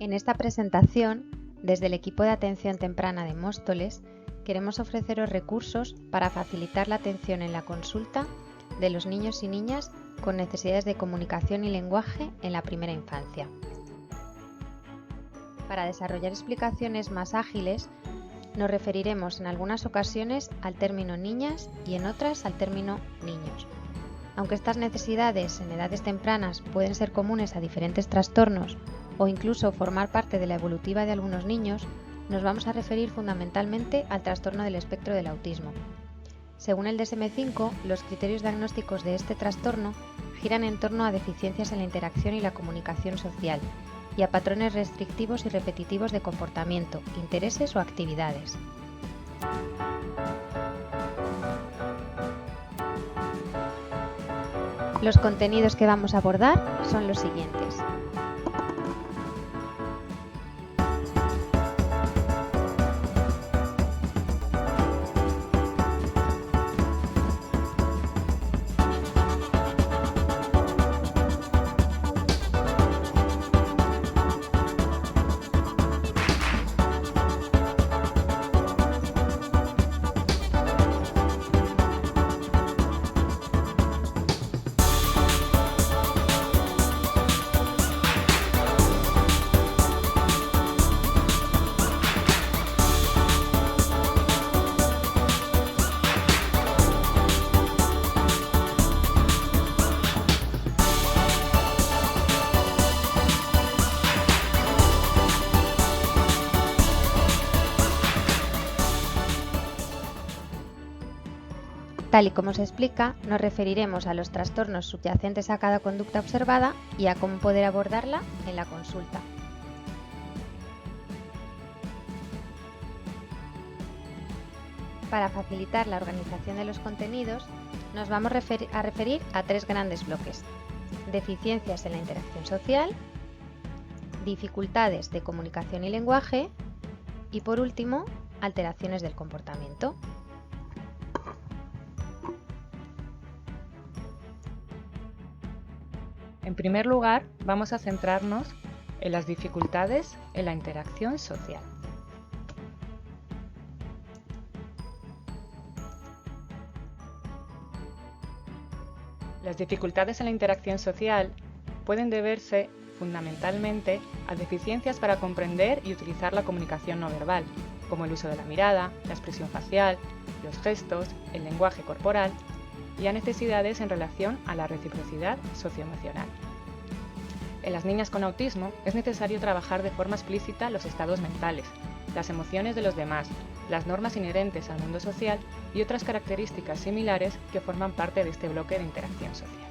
En esta presentación, desde el equipo de atención temprana de Móstoles, queremos ofreceros recursos para facilitar la atención en la consulta de los niños y niñas con necesidades de comunicación y lenguaje en la primera infancia. Para desarrollar explicaciones más ágiles, nos referiremos en algunas ocasiones al término niñas y en otras al término niños. Aunque estas necesidades en edades tempranas pueden ser comunes a diferentes trastornos o incluso formar parte de la evolutiva de algunos niños, nos vamos a referir fundamentalmente al trastorno del espectro del autismo. Según el DSM-5, los criterios diagnósticos de este trastorno giran en torno a deficiencias en la interacción y la comunicación social y a patrones restrictivos y repetitivos de comportamiento, intereses o actividades. Los contenidos que vamos a abordar son los siguientes. Tal y como se explica, nos referiremos a los trastornos subyacentes a cada conducta observada y a cómo poder abordarla en la consulta. Para facilitar la organización de los contenidos, nos vamos a referir a tres grandes bloques: deficiencias en la interacción social, dificultades de comunicación y lenguaje y, por último, alteraciones del comportamiento. En primer lugar, vamos a centrarnos en las dificultades en la interacción social. Las dificultades en la interacción social pueden deberse fundamentalmente a deficiencias para comprender y utilizar la comunicación no verbal, como el uso de la mirada, la expresión facial, los gestos, el lenguaje corporal, y a necesidades en relación a la reciprocidad socioemocional. En las niñas con autismo es necesario trabajar de forma explícita los estados mentales, las emociones de los demás, las normas inherentes al mundo social y otras características similares que forman parte de este bloque de interacción social.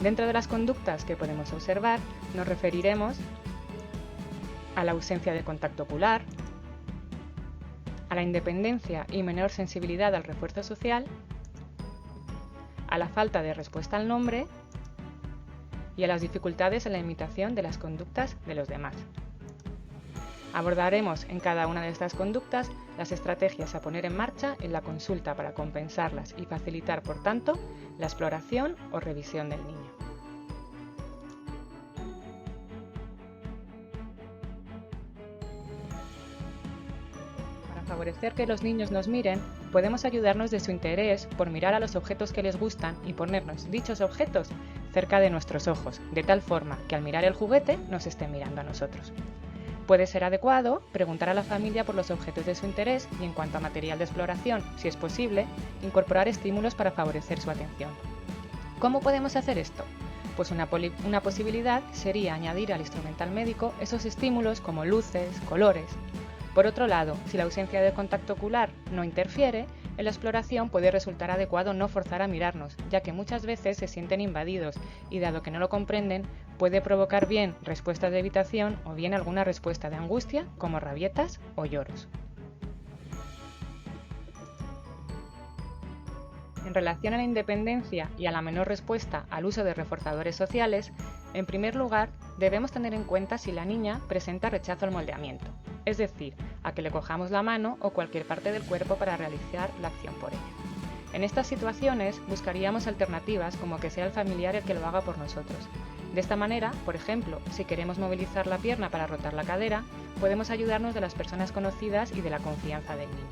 Dentro de las conductas que podemos observar, nos referiremos a la ausencia de contacto ocular, a la independencia y menor sensibilidad al refuerzo social, a la falta de respuesta al nombre y a las dificultades en la imitación de las conductas de los demás. Abordaremos en cada una de estas conductas las estrategias a poner en marcha en la consulta para compensarlas y facilitar, por tanto, la exploración o revisión del niño. Para favorecer que los niños nos miren, podemos ayudarnos de su interés por mirar a los objetos que les gustan y ponernos dichos objetos cerca de nuestros ojos, de tal forma que al mirar el juguete nos esté mirando a nosotros. Puede ser adecuado preguntar a la familia por los objetos de su interés y, en cuanto a material de exploración, si es posible, incorporar estímulos para favorecer su atención. ¿Cómo podemos hacer esto? Pues una posibilidad sería añadir al instrumental médico esos estímulos como luces, colores. Por otro lado, si la ausencia de contacto ocular no interfiere, en la exploración puede resultar adecuado no forzar a mirarnos, ya que muchas veces se sienten invadidos y, dado que no lo comprenden, puede provocar bien respuestas de evitación o bien alguna respuesta de angustia, como rabietas o lloros. En relación a la independencia y a la menor respuesta al uso de reforzadores sociales, en primer lugar, debemos tener en cuenta si la niña presenta rechazo al moldeamiento, es decir, a que le cojamos la mano o cualquier parte del cuerpo para realizar la acción por ella. En estas situaciones buscaríamos alternativas como que sea el familiar el que lo haga por nosotros. De esta manera, por ejemplo, si queremos movilizar la pierna para rotar la cadera, podemos ayudarnos de las personas conocidas y de la confianza del niño.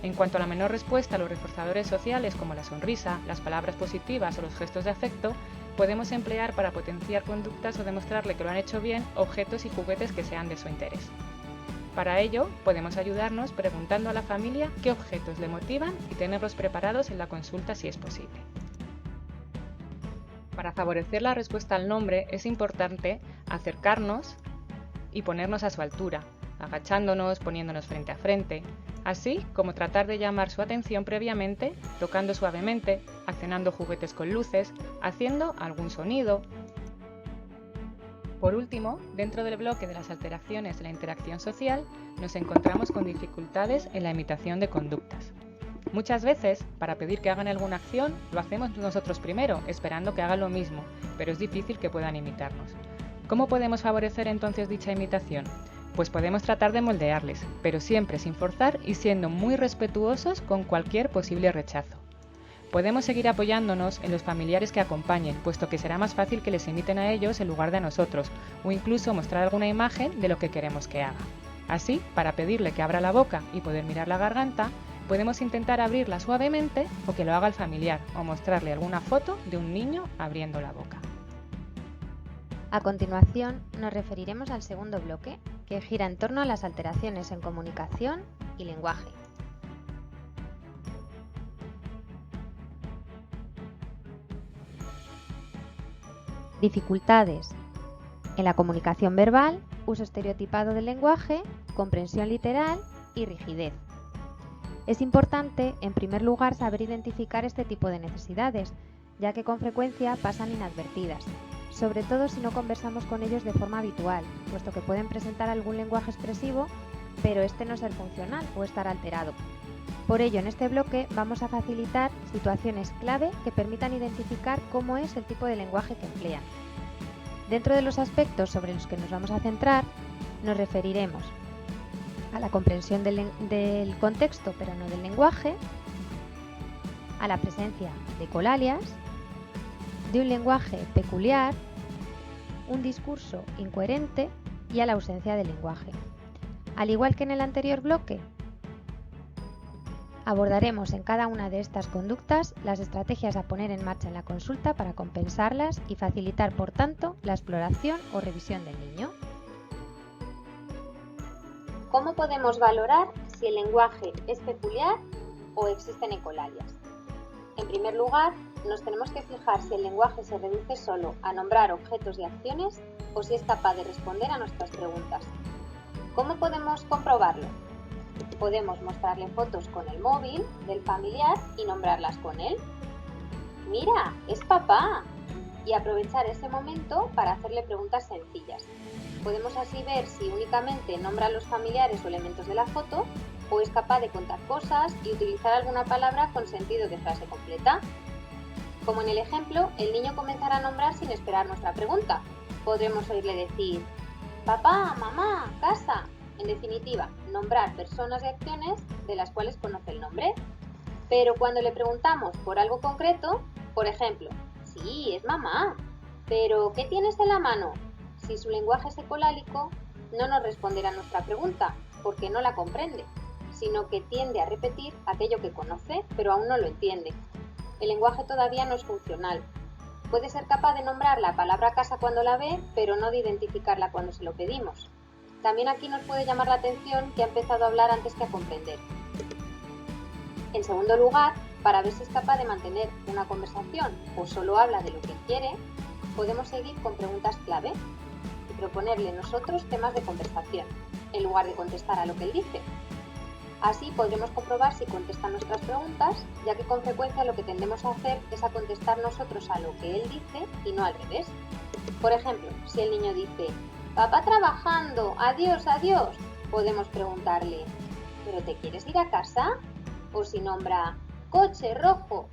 En cuanto a la menor respuesta a los reforzadores sociales como la sonrisa, las palabras positivas o los gestos de afecto, podemos emplear para potenciar conductas o demostrarle que lo han hecho bien objetos y juguetes que sean de su interés. Para ello, podemos ayudarnos preguntando a la familia qué objetos le motivan y tenerlos preparados en la consulta si es posible. Para favorecer la respuesta al nombre es importante acercarnos y ponernos a su altura, agachándonos, poniéndonos frente a frente, así como tratar de llamar su atención previamente, tocando suavemente, accionando juguetes con luces, haciendo algún sonido. Por último, dentro del bloque de las alteraciones de la interacción social, nos encontramos con dificultades en la imitación de conductas. Muchas veces, para pedir que hagan alguna acción, lo hacemos nosotros primero, esperando que hagan lo mismo, pero es difícil que puedan imitarnos. ¿Cómo podemos favorecer entonces dicha imitación? Pues podemos tratar de moldearles, pero siempre sin forzar y siendo muy respetuosos con cualquier posible rechazo. Podemos seguir apoyándonos en los familiares que acompañen, puesto que será más fácil que les imiten a ellos en lugar de a nosotros, o incluso mostrar alguna imagen de lo que queremos que haga. Así, para pedirle que abra la boca y poder mirar la garganta, podemos intentar abrirla suavemente o que lo haga el familiar, o mostrarle alguna foto de un niño abriendo la boca. A continuación, nos referiremos al segundo bloque, que gira en torno a las alteraciones en comunicación y lenguaje. Dificultades en la comunicación verbal, uso estereotipado del lenguaje, comprensión literal y rigidez. Es importante, en primer lugar, saber identificar este tipo de necesidades, ya que con frecuencia pasan inadvertidas, sobre todo si no conversamos con ellos de forma habitual, puesto que pueden presentar algún lenguaje expresivo, pero este no ser funcional o estar alterado. Por ello, en este bloque vamos a facilitar situaciones clave que permitan identificar cómo es el tipo de lenguaje que emplean. Dentro de los aspectos sobre los que nos vamos a centrar, nos referiremos a la comprensión del contexto, pero no del lenguaje, a la presencia de ecolalias, de un lenguaje peculiar, un discurso incoherente y a la ausencia de lenguaje. Al igual que en el anterior bloque, abordaremos en cada una de estas conductas las estrategias a poner en marcha en la consulta para compensarlas y facilitar, por tanto, la exploración o revisión del niño. ¿Cómo podemos valorar si el lenguaje es peculiar o existen ecolalias? En primer lugar, nos tenemos que fijar si el lenguaje se reduce solo a nombrar objetos y acciones o si es capaz de responder a nuestras preguntas. ¿Cómo podemos comprobarlo? Podemos mostrarle fotos con el móvil del familiar y nombrarlas con él. ¡Mira, es papá! Y aprovechar ese momento para hacerle preguntas sencillas. Podemos así ver si únicamente nombra a los familiares o elementos de la foto o es capaz de contar cosas y utilizar alguna palabra con sentido de frase completa. Como en el ejemplo, el niño comenzará a nombrar sin esperar nuestra pregunta. Podremos oírle decir: papá, mamá, casa. En definitiva, nombrar personas y acciones de las cuales conoce el nombre. Pero cuando le preguntamos por algo concreto, por ejemplo, sí, es mamá, pero ¿qué tienes en la mano? Si su lenguaje es ecolálico, no nos responderá nuestra pregunta, porque no la comprende, sino que tiende a repetir aquello que conoce, pero aún no lo entiende. El lenguaje todavía no es funcional. Puede ser capaz de nombrar la palabra casa cuando la ve, pero no de identificarla cuando se lo pedimos. También aquí nos puede llamar la atención que ha empezado a hablar antes que a comprender. En segundo lugar, para ver si es capaz de mantener una conversación o solo habla de lo que quiere, podemos seguir con preguntas clave y proponerle nosotros temas de conversación, en lugar de contestar a lo que él dice. Así podremos comprobar si contesta nuestras preguntas, ya que con frecuencia lo que tendemos a hacer es a contestar nosotros a lo que él dice y no al revés. Por ejemplo, si el niño dice: papá trabajando, adiós, adiós, podemos preguntarle: ¿pero te quieres ir a casa? O si nombra coche rojo,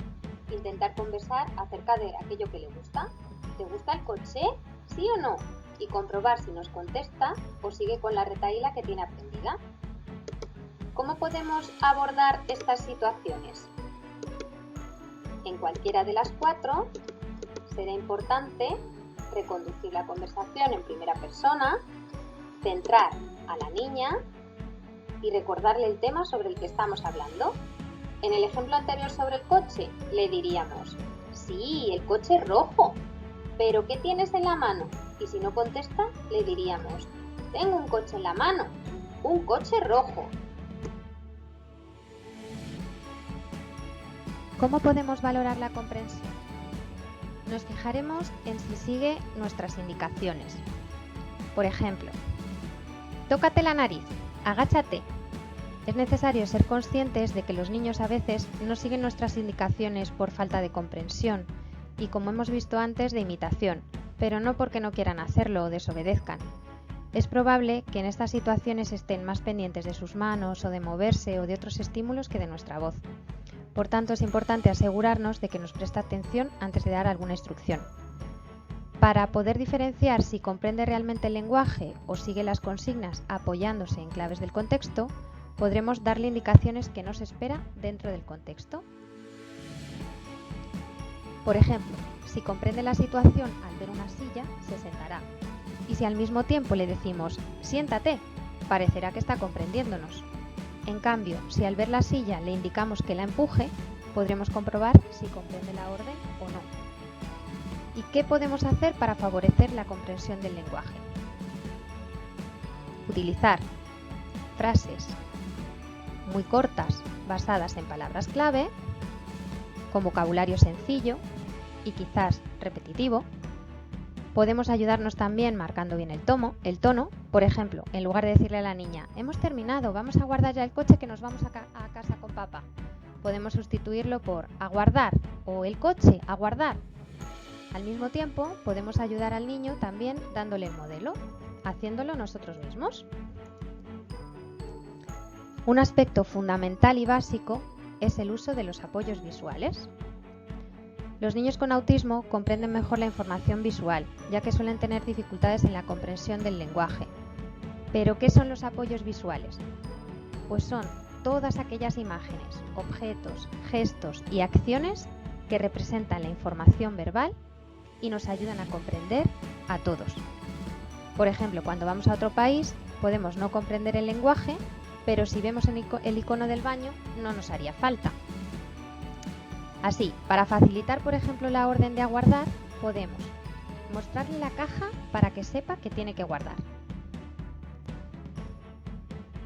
intentar conversar acerca de aquello que le gusta. ¿Te gusta el coche? ¿Sí o no? Y comprobar si nos contesta o sigue con la retahíla que tiene aprendida. ¿Cómo podemos abordar estas situaciones? En cualquiera de las cuatro será importante reconducir la conversación en primera persona, centrar a la niña y recordarle el tema sobre el que estamos hablando. En el ejemplo anterior sobre el coche, le diríamos: sí, el coche es rojo, pero ¿qué tienes en la mano? Y si no contesta, le diríamos: tengo un coche en la mano, un coche rojo. ¿Cómo podemos valorar la comprensión? Nos fijaremos en si sigue nuestras indicaciones. Por ejemplo, tócate la nariz, agáchate. Es necesario ser conscientes de que los niños a veces no siguen nuestras indicaciones por falta de comprensión y, como hemos visto antes, de imitación, pero no porque no quieran hacerlo o desobedezcan. Es probable que en estas situaciones estén más pendientes de sus manos o de moverse o de otros estímulos que de nuestra voz. Por tanto, es importante asegurarnos de que nos presta atención antes de dar alguna instrucción. Para poder diferenciar si comprende realmente el lenguaje o sigue las consignas apoyándose en claves del contexto, podremos darle indicaciones que nos espera dentro del contexto. Por ejemplo, si comprende la situación al ver una silla, se sentará. Y si al mismo tiempo le decimos «siéntate», parecerá que está comprendiéndonos. En cambio, si al ver la silla le indicamos que la empuje, podremos comprobar si comprende la orden o no. ¿Y qué podemos hacer para favorecer la comprensión del lenguaje? Utilizar frases muy cortas basadas en palabras clave, con vocabulario sencillo y quizás repetitivo. Podemos ayudarnos también marcando bien el tono. Por ejemplo, en lugar de decirle a la niña «hemos terminado, vamos a guardar ya el coche que nos vamos a casa con papá», podemos sustituirlo por «aguardar» o «el coche, aguardar». Al mismo tiempo, podemos ayudar al niño también dándole el modelo, haciéndolo nosotros mismos. Un aspecto fundamental y básico es el uso de los apoyos visuales. Los niños con autismo comprenden mejor la información visual, ya que suelen tener dificultades en la comprensión del lenguaje. ¿Pero qué son los apoyos visuales? Pues son todas aquellas imágenes, objetos, gestos y acciones que representan la información verbal y nos ayudan a comprender a todos. Por ejemplo, cuando vamos a otro país, podemos no comprender el lenguaje, pero si vemos el icono del baño, no nos haría falta. Así, para facilitar, por ejemplo, la orden de aguardar, podemos mostrarle la caja para que sepa que tiene que guardar.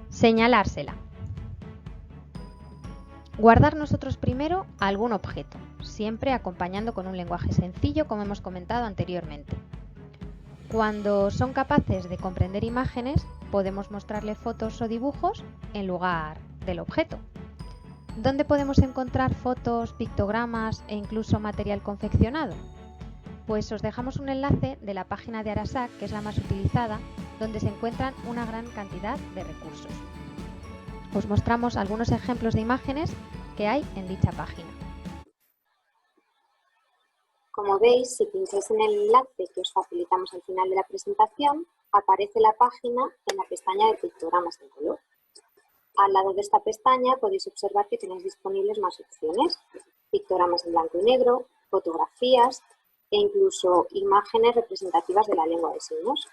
Señalársela. Guardar nosotros primero algún objeto, siempre acompañando con un lenguaje sencillo, como hemos comentado anteriormente. Cuando son capaces de comprender imágenes, podemos mostrarle fotos o dibujos en lugar del objeto. ¿Dónde podemos encontrar fotos, pictogramas e incluso material confeccionado? Pues os dejamos un enlace de la página de Arasac, que es la más utilizada, donde se encuentran una gran cantidad de recursos. Os mostramos algunos ejemplos de imágenes que hay en dicha página. Como veis, si pincháis en el enlace que os facilitamos al final de la presentación, aparece la página en la pestaña de pictogramas en color. Al lado de esta pestaña podéis observar que tenéis disponibles más opciones: pictogramas en blanco y negro, fotografías e incluso imágenes representativas de la lengua de signos.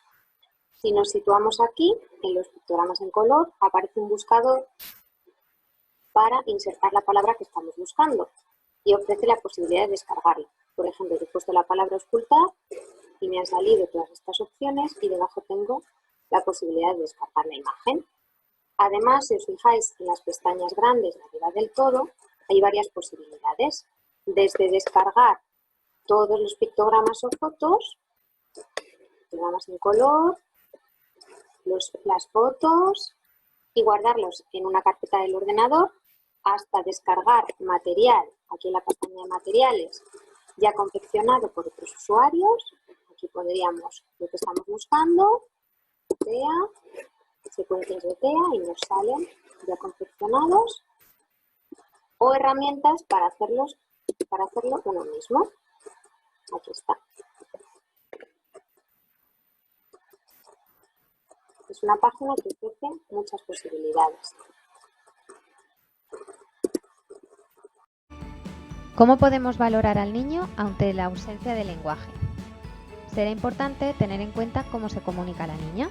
Si nos situamos aquí, en los pictogramas en color, aparece un buscador para insertar la palabra que estamos buscando y ofrece la posibilidad de descargarla. Por ejemplo, he puesto la palabra ocultar y me han salido todas estas opciones y debajo tengo la posibilidad de descargar la imagen. Además, si os fijáis en las pestañas grandes arriba del todo, hay varias posibilidades. Desde descargar todos los pictogramas o fotos, pictogramas en color, las fotos y guardarlos en una carpeta del ordenador, hasta descargar material, aquí en la pestaña de materiales, ya confeccionado por otros usuarios. Aquí pondríamos lo que estamos buscando, TEA, secuencias de TEA, y nos salen ya confeccionados, o herramientas para hacerlo uno mismo. Aquí está. Es una página que ofrece muchas posibilidades. ¿Cómo podemos valorar al niño ante la ausencia de lenguaje? Será importante tener en cuenta cómo se comunica la niña.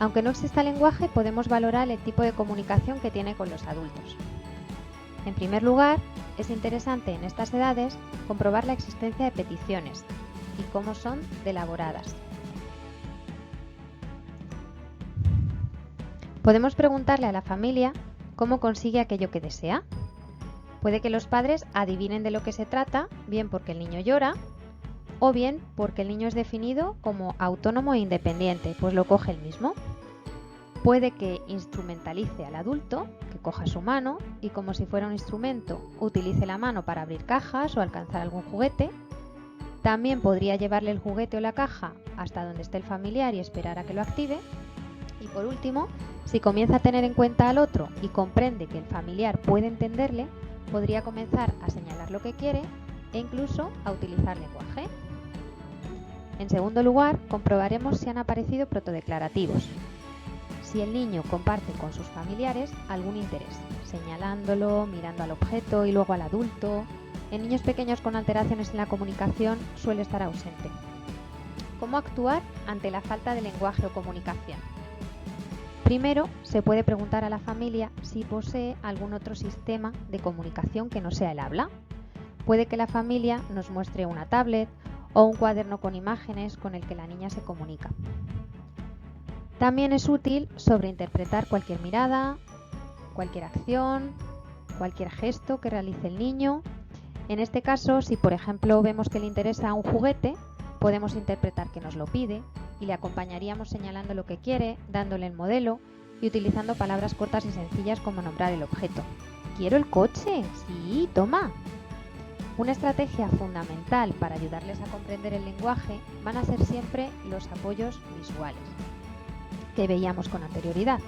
Aunque no exista lenguaje, podemos valorar el tipo de comunicación que tiene con los adultos. En primer lugar, es interesante en estas edades comprobar la existencia de peticiones y cómo son de elaboradas. Podemos preguntarle a la familia cómo consigue aquello que desea. Puede que los padres adivinen de lo que se trata, bien porque el niño llora, o bien porque el niño es definido como autónomo e independiente, pues lo coge él mismo. Puede que instrumentalice al adulto, que coja su mano y como si fuera un instrumento, utilice la mano para abrir cajas o alcanzar algún juguete. También podría llevarle el juguete o la caja hasta donde esté el familiar y esperar a que lo active. Y por último, si comienza a tener en cuenta al otro y comprende que el familiar puede entenderle, podría comenzar a señalar lo que quiere e incluso a utilizar lenguaje. En segundo lugar, comprobaremos si han aparecido protodeclarativos. Si el niño comparte con sus familiares algún interés, señalándolo, mirando al objeto y luego al adulto. En niños pequeños con alteraciones en la comunicación suele estar ausente. ¿Cómo actuar ante la falta de lenguaje o comunicación? Primero, se puede preguntar a la familia si posee algún otro sistema de comunicación que no sea el habla. Puede que la familia nos muestre una tablet o un cuaderno con imágenes con el que la niña se comunica. También es útil sobreinterpretar cualquier mirada, cualquier acción, cualquier gesto que realice el niño. En este caso, si por ejemplo vemos que le interesa un juguete, podemos interpretar que nos lo pide y le acompañaríamos señalando lo que quiere, dándole el modelo y utilizando palabras cortas y sencillas como nombrar el objeto. ¿Quiero el coche? Sí, toma. Una estrategia fundamental para ayudarles a comprender el lenguaje van a ser siempre los apoyos visuales que veíamos con anterioridad.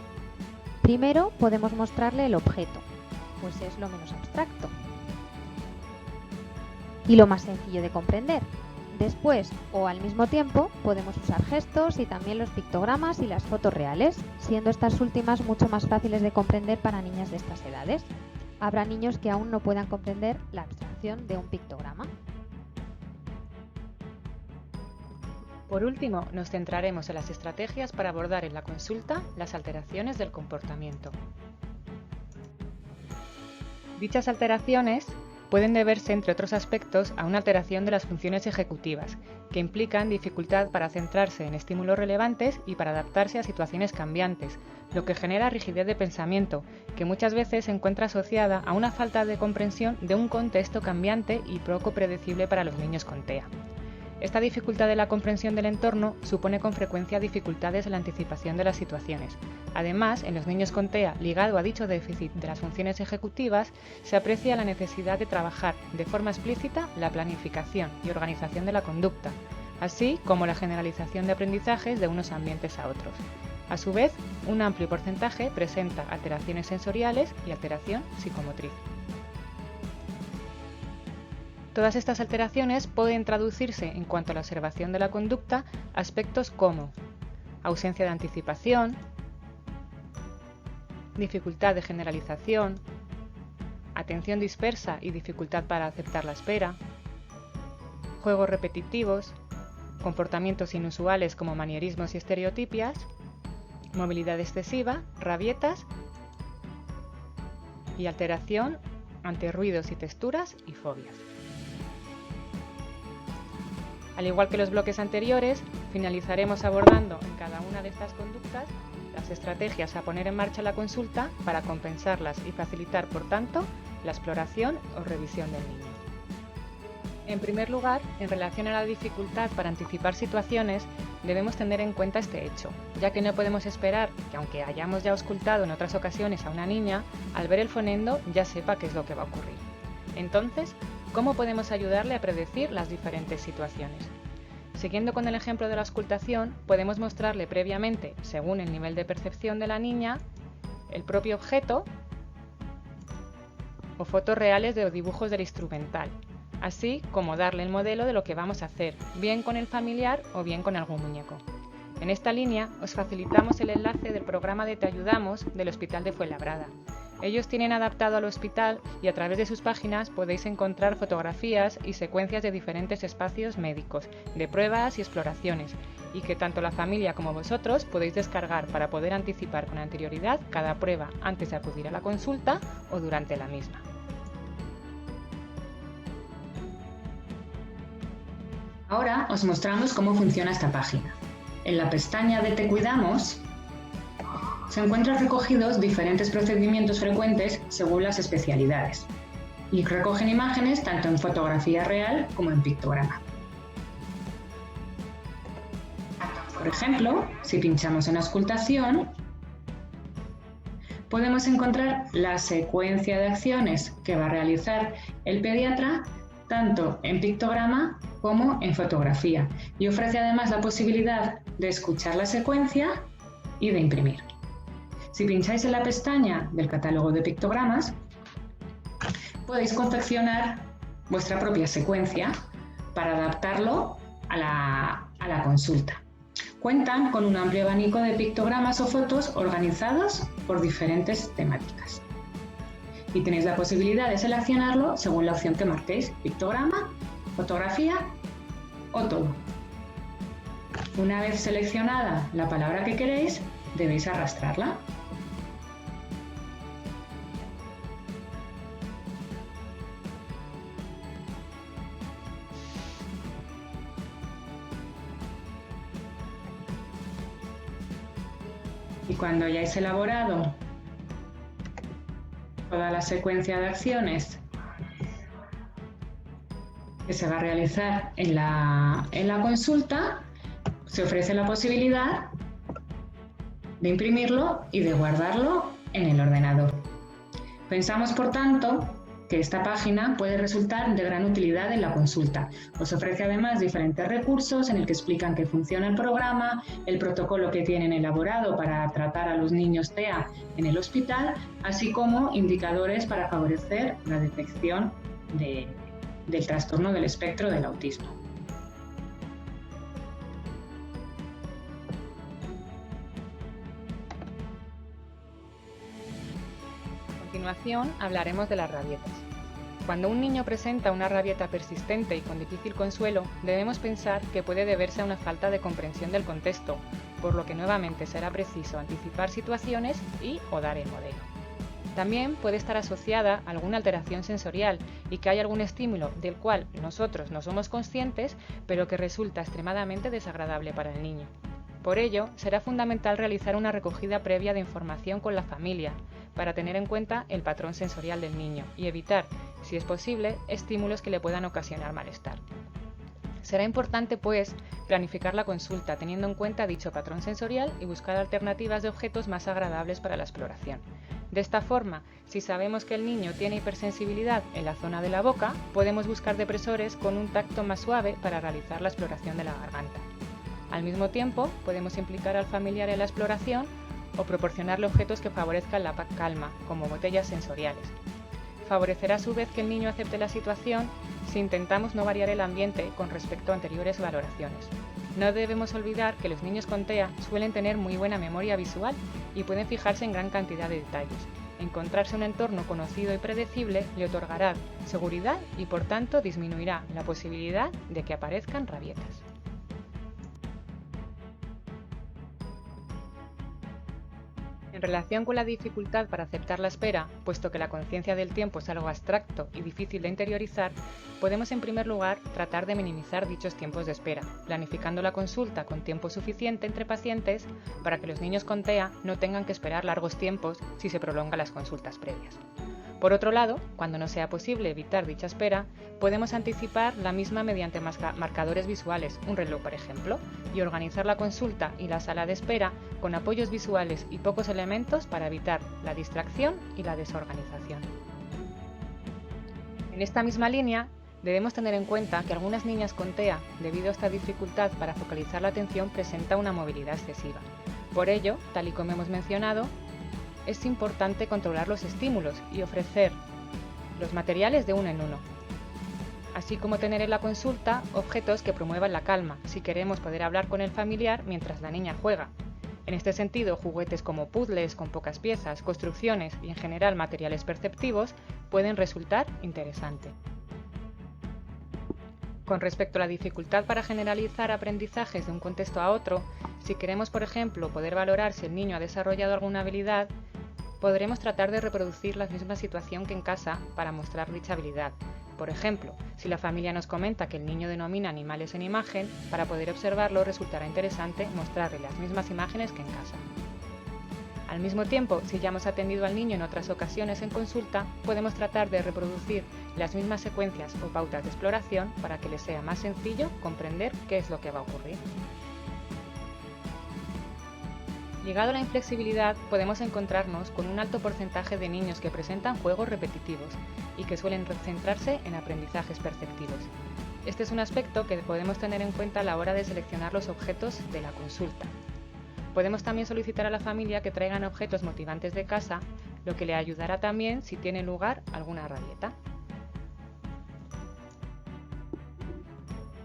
Primero podemos mostrarle el objeto, pues es lo menos abstracto y lo más sencillo de comprender. Después o al mismo tiempo podemos usar gestos y también los pictogramas y las fotos reales, siendo estas últimas mucho más fáciles de comprender para niñas de estas edades. Habrá niños que aún no puedan comprender la abstracción de un pictograma. Por último, nos centraremos en las estrategias para abordar en la consulta las alteraciones del comportamiento. Dichas alteraciones pueden deberse, entre otros aspectos, a una alteración de las funciones ejecutivas, que implican dificultad para centrarse en estímulos relevantes y para adaptarse a situaciones cambiantes, lo que genera rigidez de pensamiento, que muchas veces se encuentra asociada a una falta de comprensión de un contexto cambiante y poco predecible para los niños con TEA. Esta dificultad de la comprensión del entorno supone con frecuencia dificultades en la anticipación de las situaciones. Además, en los niños con TEA, ligado a dicho déficit de las funciones ejecutivas, se aprecia la necesidad de trabajar de forma explícita la planificación y organización de la conducta, así como la generalización de aprendizajes de unos ambientes a otros. A su vez, un amplio porcentaje presenta alteraciones sensoriales y alteración psicomotriz. Todas estas alteraciones pueden traducirse en cuanto a la observación de la conducta aspectos como ausencia de anticipación, dificultad de generalización, atención dispersa y dificultad para aceptar la espera, juegos repetitivos, comportamientos inusuales como manierismos y estereotipias, movilidad excesiva, rabietas y alteración ante ruidos y texturas y fobias. Al igual que los bloques anteriores, finalizaremos abordando en cada una de estas conductas las estrategias a poner en marcha en la consulta para compensarlas y facilitar, por tanto, la exploración o revisión del niño. En primer lugar, en relación a la dificultad para anticipar situaciones, debemos tener en cuenta este hecho, ya que no podemos esperar que, aunque hayamos ya auscultado en otras ocasiones a una niña, al ver el fonendo ya sepa qué es lo que va a ocurrir. Entonces, ¿cómo podemos ayudarle a predecir las diferentes situaciones? Siguiendo con el ejemplo de la auscultación, podemos mostrarle previamente, según el nivel de percepción de la niña, el propio objeto o fotos reales de dibujos del instrumental, así como darle el modelo de lo que vamos a hacer, bien con el familiar o bien con algún muñeco. En esta línea os facilitamos el enlace del programa de Te Ayudamos del Hospital de Fuenlabrada. Ellos tienen adaptado al hospital y a través de sus páginas podéis encontrar fotografías y secuencias de diferentes espacios médicos, de pruebas y exploraciones, y que tanto la familia como vosotros podéis descargar para poder anticipar con anterioridad cada prueba antes de acudir a la consulta o durante la misma. Ahora os mostramos cómo funciona esta página. En la pestaña de Te cuidamos se encuentran recogidos diferentes procedimientos frecuentes según las especialidades y recogen imágenes tanto en fotografía real como en pictograma. Por ejemplo, si pinchamos en auscultación, podemos encontrar la secuencia de acciones que va a realizar el pediatra tanto en pictograma como en fotografía, y ofrece además la posibilidad de escuchar la secuencia y de imprimir. Si pincháis en la pestaña del catálogo de pictogramas, podéis confeccionar vuestra propia secuencia para adaptarlo a la consulta. Cuentan con un amplio abanico de pictogramas o fotos organizados por diferentes temáticas. Y tenéis la posibilidad de seleccionarlo según la opción que marquéis: pictograma, fotografía o todo. Una vez seleccionada la palabra que queréis, debéis arrastrarla. Y cuando hayáis elaborado toda la secuencia de acciones que se va a realizar en la consulta, se ofrece la posibilidad de imprimirlo y de guardarlo en el ordenador. Pensamos, por tanto, que esta página puede resultar de gran utilidad en la consulta. Os ofrece además diferentes recursos en el que explican qué funciona el programa, el protocolo que tienen elaborado para tratar a los niños TEA en el hospital, así como indicadores para favorecer la detección del trastorno del espectro del autismo. A continuación hablaremos de las rabietas. Cuando un niño presenta una rabieta persistente y con difícil consuelo, debemos pensar que puede deberse a una falta de comprensión del contexto, por lo que nuevamente será preciso anticipar situaciones o dar el modelo. También puede estar asociada a alguna alteración sensorial y que hay algún estímulo del cual nosotros no somos conscientes, pero que resulta extremadamente desagradable para el niño. Por ello, será fundamental realizar una recogida previa de información con la familia, para tener en cuenta el patrón sensorial del niño y evitar, si es posible, estímulos que le puedan ocasionar malestar. Será importante, pues, planificar la consulta teniendo en cuenta dicho patrón sensorial y buscar alternativas de objetos más agradables para la exploración. De esta forma, si sabemos que el niño tiene hipersensibilidad en la zona de la boca, podemos buscar depresores con un tacto más suave para realizar la exploración de la garganta. Al mismo tiempo, podemos implicar al familiar en la exploración o proporcionarle objetos que favorezcan la calma, como botellas sensoriales. Favorecerá a su vez que el niño acepte la situación si intentamos no variar el ambiente con respecto a anteriores valoraciones. No debemos olvidar que los niños con TEA suelen tener muy buena memoria visual y pueden fijarse en gran cantidad de detalles. Encontrarse un entorno conocido y predecible le otorgará seguridad y por tanto disminuirá la posibilidad de que aparezcan rabietas. En relación con la dificultad para aceptar la espera, puesto que la conciencia del tiempo es algo abstracto y difícil de interiorizar, podemos en primer lugar tratar de minimizar dichos tiempos de espera, planificando la consulta con tiempo suficiente entre pacientes para que los niños con TEA no tengan que esperar largos tiempos si se prolongan las consultas previas. Por otro lado, cuando no sea posible evitar dicha espera, podemos anticipar la misma mediante marcadores visuales, un reloj por ejemplo, y organizar la consulta y la sala de espera con apoyos visuales y pocos elementos para evitar la distracción y la desorganización. En esta misma línea, debemos tener en cuenta que algunas niñas con TEA, debido a esta dificultad para focalizar la atención, presentan una movilidad excesiva. Por ello, tal y como hemos mencionado, es importante controlar los estímulos y ofrecer los materiales de uno en uno, así como tener en la consulta objetos que promuevan la calma, si queremos poder hablar con el familiar mientras la niña juega. En este sentido, juguetes como puzzles con pocas piezas, construcciones y en general materiales perceptivos pueden resultar interesantes. Con respecto a la dificultad para generalizar aprendizajes de un contexto a otro, si queremos, por ejemplo, poder valorar si el niño ha desarrollado alguna habilidad, podremos tratar de reproducir la misma situación que en casa para mostrar dicha habilidad. Por ejemplo, si la familia nos comenta que el niño denomina animales en imagen, para poder observarlo resultará interesante mostrarle las mismas imágenes que en casa. Al mismo tiempo, si ya hemos atendido al niño en otras ocasiones en consulta, podemos tratar de reproducir las mismas secuencias o pautas de exploración para que le sea más sencillo comprender qué es lo que va a ocurrir. Llegado a la inflexibilidad, podemos encontrarnos con un alto porcentaje de niños que presentan juegos repetitivos y que suelen centrarse en aprendizajes perceptivos. Este es un aspecto que podemos tener en cuenta a la hora de seleccionar los objetos de la consulta. Podemos también solicitar a la familia que traigan objetos motivantes de casa, lo que le ayudará también si tiene lugar alguna rabieta.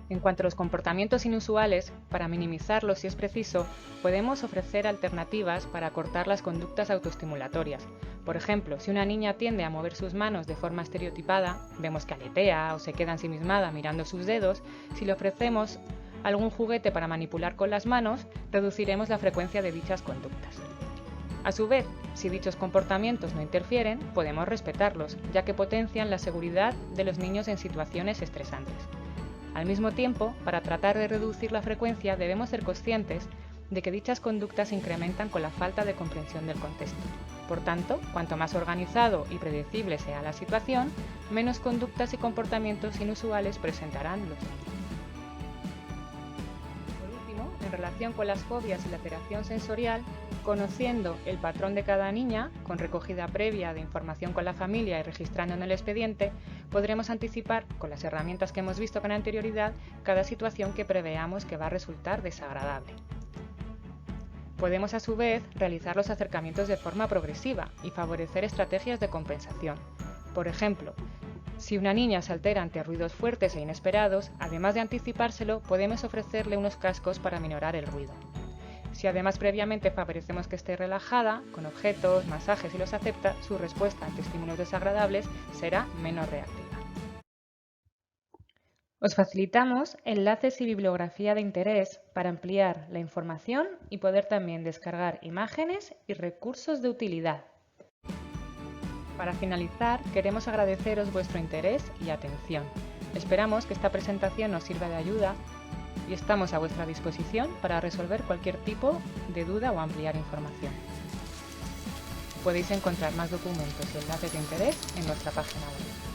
En cuanto a los comportamientos inusuales, para minimizarlos si es preciso, podemos ofrecer alternativas para cortar las conductas autoestimulatorias. Por ejemplo, si una niña tiende a mover sus manos de forma estereotipada, vemos que aletea o se queda ensimismada mirando sus dedos, si le ofrecemos algún juguete para manipular con las manos, reduciremos la frecuencia de dichas conductas. A su vez, si dichos comportamientos no interfieren, podemos respetarlos, ya que potencian la seguridad de los niños en situaciones estresantes. Al mismo tiempo, para tratar de reducir la frecuencia, debemos ser conscientes de que dichas conductas se incrementan con la falta de comprensión del contexto. Por tanto, cuanto más organizado y predecible sea la situación, menos conductas y comportamientos inusuales presentarán los niños. En relación con las fobias y la alteración sensorial, conociendo el patrón de cada niña, con recogida previa de información con la familia y registrando en el expediente, podremos anticipar, con las herramientas que hemos visto con anterioridad, cada situación que preveamos que va a resultar desagradable. Podemos a su vez realizar los acercamientos de forma progresiva y favorecer estrategias de compensación. Por ejemplo, si una niña se altera ante ruidos fuertes e inesperados, además de anticipárselo, podemos ofrecerle unos cascos para minorar el ruido. Si además previamente favorecemos que esté relajada, con objetos, masajes y los acepta, su respuesta ante estímulos desagradables será menos reactiva. Os facilitamos enlaces y bibliografía de interés para ampliar la información y poder también descargar imágenes y recursos de utilidad. Para finalizar, queremos agradeceros vuestro interés y atención. Esperamos que esta presentación os sirva de ayuda y estamos a vuestra disposición para resolver cualquier tipo de duda o ampliar información. Podéis encontrar más documentos y enlaces de interés en nuestra página web.